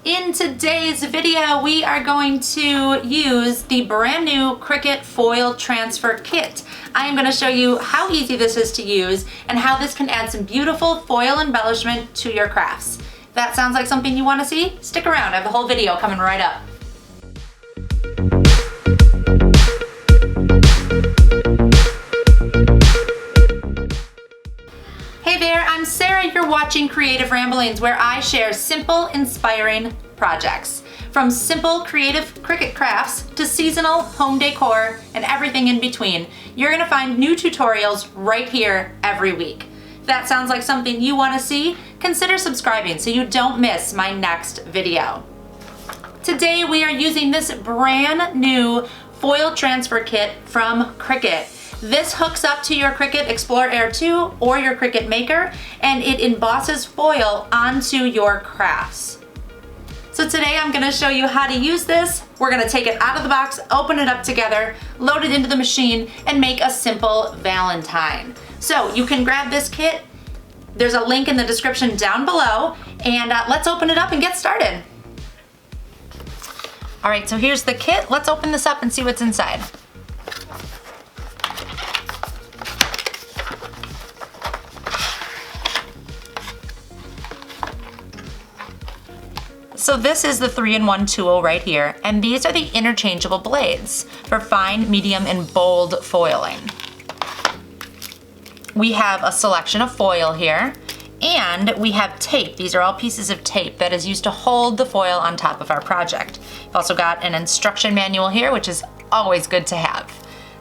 In today's video, we are going to use the brand new Cricut foil transfer kit. I am going to show you how easy this is to use and how this can add some beautiful foil embellishment to your crafts. If that sounds like something you want to see, stick around. I have the whole video coming right up. Hey there, I'm Sarah. You're watching Creative Ramblings, where I share simple, inspiring projects. From simple, creative Cricut crafts to seasonal home decor and everything in between. You're gonna find new tutorials right here every week. If that sounds like something you wanna see, consider subscribing so you don't miss my next video. Today we are using this brand new foil transfer kit from Cricut. This hooks up to your Cricut Explore Air 2 or your Cricut Maker, and it embosses foil onto your crafts. So today I'm gonna show you how to use this. We're gonna take it out of the box, open it up together, load it into the machine, and make a simple Valentine. So you can grab this kit. There's a link in the description down below, and let's open it up and get started. All right, so here's the kit. Let's open this up and see what's inside. So this is the 3-in-1 tool right here, and these are the interchangeable blades for fine, medium, and bold foiling. We have a selection of foil here, and we have tape. These are all pieces of tape that is used to hold the foil on top of our project. We've also got an instruction manual here, which is always good to have.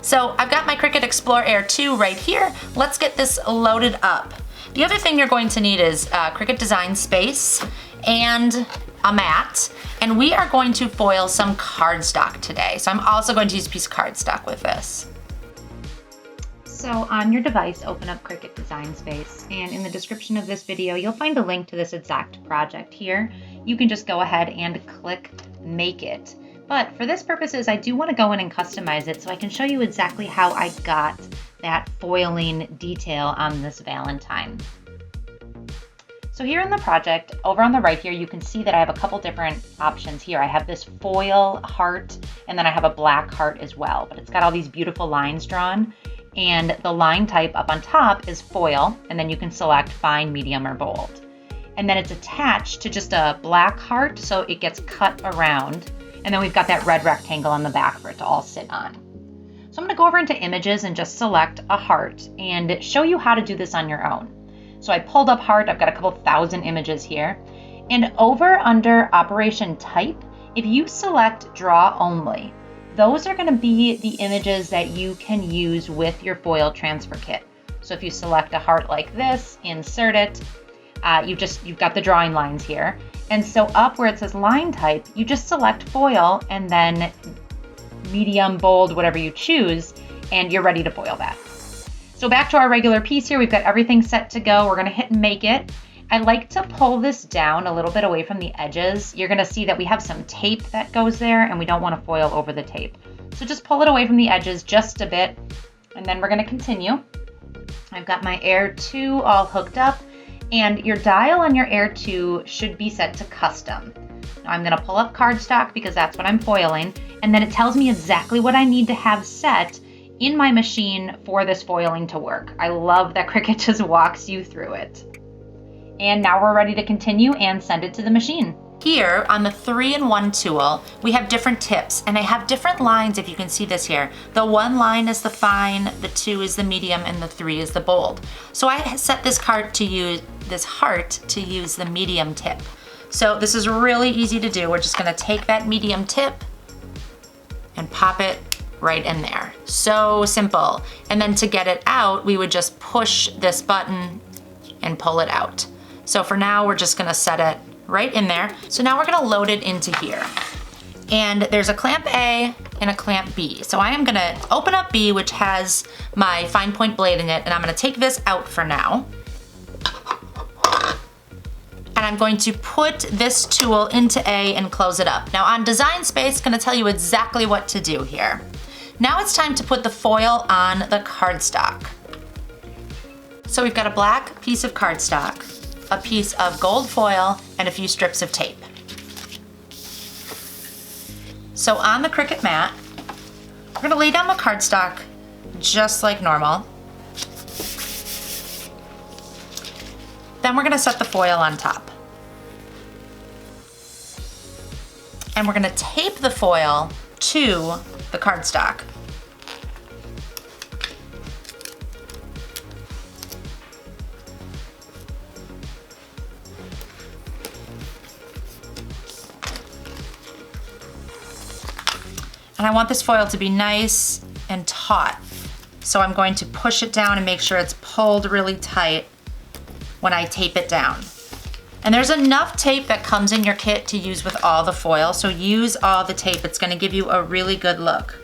So I've got my Cricut Explore Air 2 right here. Let's get this loaded up. The other thing you're going to need is Cricut Design Space and a mat, and we are going to foil some cardstock today. So I'm also going to use a piece of cardstock with this. So on your device, open up Cricut Design Space, and in the description of this video, you'll find a link to this exact project here. You can just go ahead and click Make It. But for this purposes, I do want to go in and customize it so I can show you exactly how I got that foiling detail on this Valentine. So here in the project, over on the right here, you can see that I have a couple different options here. I have this foil heart, and then I have a black heart as well, but it's got all these beautiful lines drawn. And the line type up on top is foil, and then you can select fine, medium, or bold. And then it's attached to just a black heart, so it gets cut around. And then we've got that red rectangle on the back for it to all sit on. So I'm gonna go over into images and just select a heart and show you how to do this on your own. So I pulled up heart, I've got a couple thousand images here. And over under operation type, if you select draw only, those are gonna be the images that you can use with your foil transfer kit. So if you select a heart like this, insert it, you've got the drawing lines here. And so up where it says line type, you just select foil and then medium, bold, whatever you choose, and you're ready to foil that. So back to our regular piece here, we've got everything set to go. We're gonna hit Make It. I like to pull this down a little bit away from the edges. You're gonna see that we have some tape that goes there, and we don't wanna foil over the tape. So just pull it away from the edges just a bit, and then we're gonna continue. I've got my Air 2 all hooked up, and your dial on your Air 2 should be set to custom. Now I'm gonna pull up cardstock because that's what I'm foiling, and then it tells me exactly what I need to have set in my machine for this foiling to work. I love that Cricut just walks you through it. And now we're ready to continue and send it to the machine. Here on the 3-in-1 tool, we have different tips, and they have different lines if you can see this here. The 1 line is the fine, the 2 is the medium, and the 3 is the bold. So I set this heart to use the medium tip. So this is really easy to do. We're just gonna take that medium tip and pop it right in there. So simple. And then to get it out, we would just push this button and pull it out. So for now, we're just gonna set it right in there. So now we're gonna load it into here. And there's a clamp A and a clamp B. So I am gonna open up B, which has my fine point blade in it, and I'm gonna take this out for now. And I'm going to put this tool into A and close it up. Now on Design Space, gonna tell you exactly what to do here. Now it's time to put the foil on the cardstock. So we've got a black piece of cardstock, a piece of gold foil, and a few strips of tape. So on the Cricut mat, we're gonna lay down the cardstock just like normal. Then we're gonna set the foil on top. And we're gonna tape the foil to the cardstock. And I want this foil to be nice and taut. So I'm going to push it down and make sure it's pulled really tight when I tape it down. And there's enough tape that comes in your kit to use with all the foil, so use all the tape. It's gonna give you a really good look.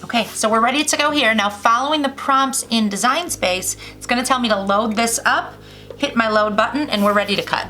Okay, so we're ready to go here. Now, following the prompts in Design Space, it's gonna tell me to load this up, hit my load button, and we're ready to cut.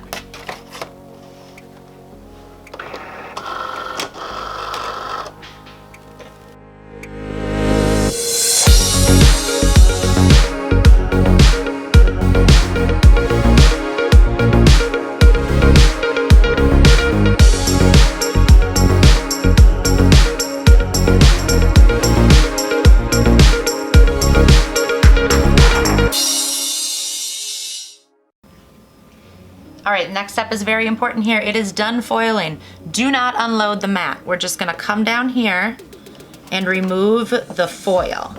All right, next step is very important here. It is done foiling. Do not unload the mat. We're just gonna come down here and remove the foil.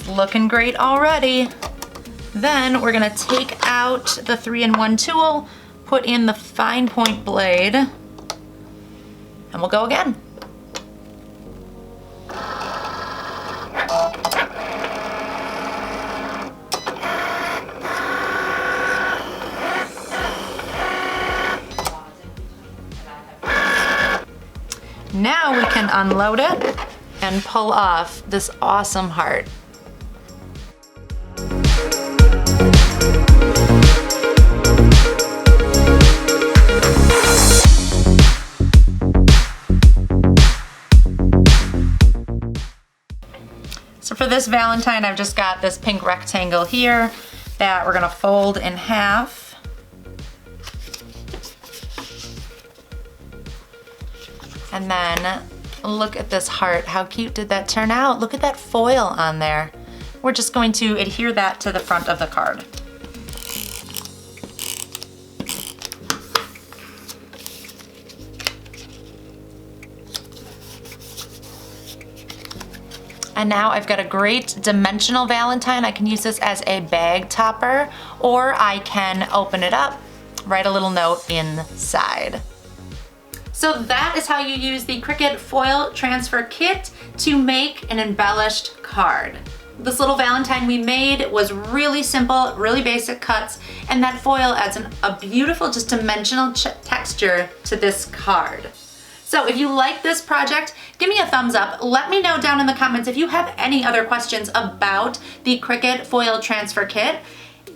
Looking great already. Then we're gonna take out the 3-in-1 tool, put in the fine point blade, and we'll go again. Now we can unload it and pull off this awesome heart. So for this Valentine, I've just got this pink rectangle here that we're gonna fold in half. And then look at this heart. How cute did that turn out? Look at that foil on there. We're just going to adhere that to the front of the card. And now I've got a great dimensional Valentine. I can use this as a bag topper, or I can open it up, write a little note inside. So that is how you use the Cricut Foil Transfer Kit to make an embellished card. This little Valentine we made was really simple, really basic cuts, and that foil adds a beautiful, just dimensional texture to this card. So if you like this project, give me a thumbs up. Let me know down in the comments if you have any other questions about the Cricut Foil Transfer Kit.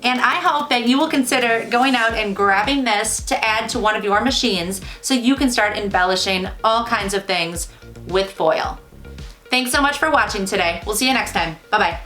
And I hope that you will consider going out and grabbing this to add to one of your machines so you can start embellishing all kinds of things with foil. Thanks so much for watching today. We'll see you next time. Bye-bye.